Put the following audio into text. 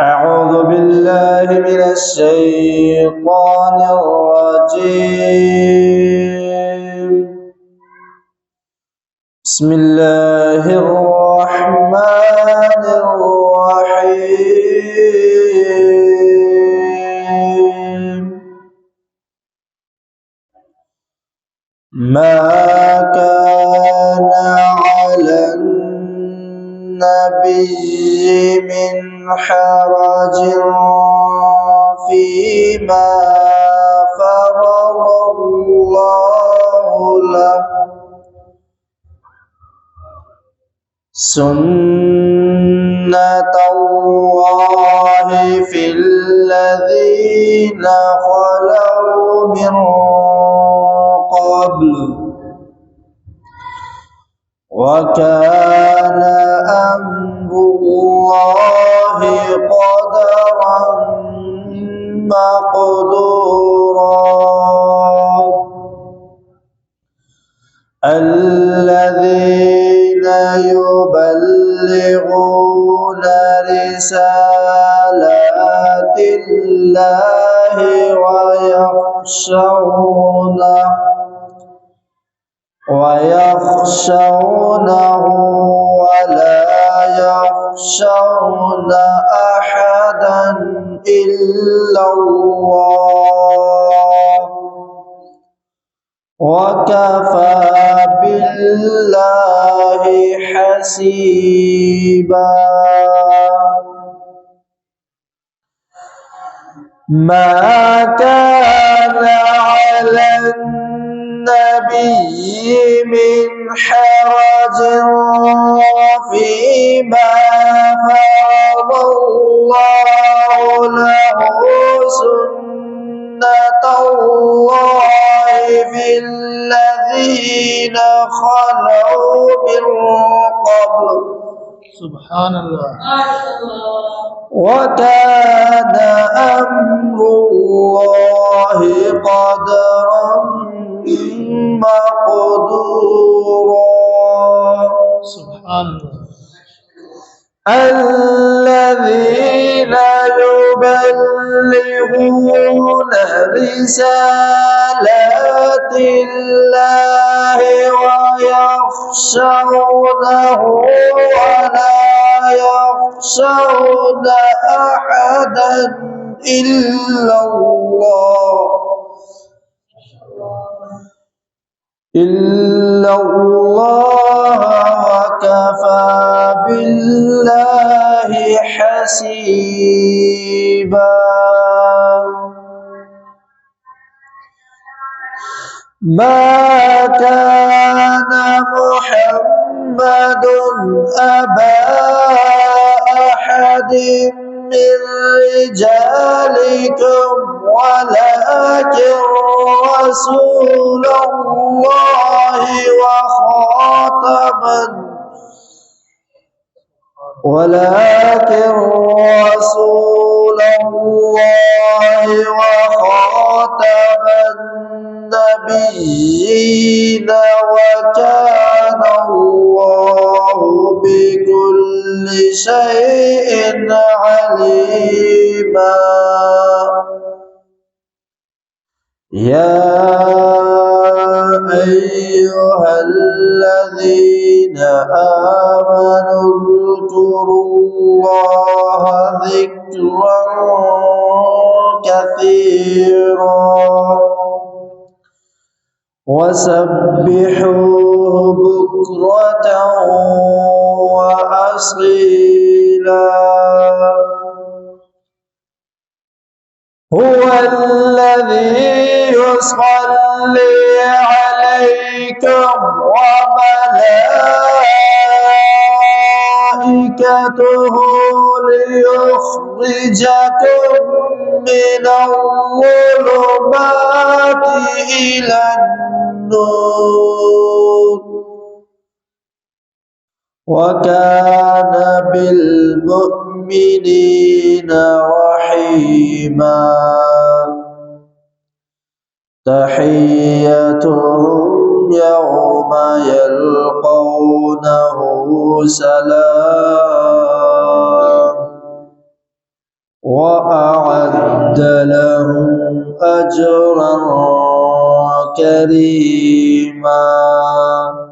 أعوذ بالله من الشيطان الرجيم. بسم الله الرحمن الرحيم. ما كان على النبي من حرج فيما فرض الله له، سنة الله في الذين خلوا من قبل، وكان أمر الله قدرا مقدورا. الذين يبلغون رسالات الله ويخشونه ولا يخشون أحدا إلا الله، وكفى بالله حسيبا. ما كان على النبي من حرج فيما فرض الله له، سنة الله في الذين خلوا من قبل. سبحان الله. وكان أمر الله قدرا مقدورا. سبحان الله. الذين يبلغون رسالات الله ويخشونه ولا يخشون أحدا إلا الله، وكفى بالله حسيبا. ما كان محمد أبا أحد من رجالكم ولكن رسول الله وخاتم النبيين، وكان الله بكل شيء عليما. يا أيها الذين آمنوا اذكروا الله ذكرا كثيرا وسبحوه بكرة وأصيلا. هو الذي يصلي عليكم وملائكته ليخرجكم من الظلمات إلى النور، وكان بالمؤمنين رحيما. تحيتهم يوم يلقونه سلام وأعد لهم أجرا كريما.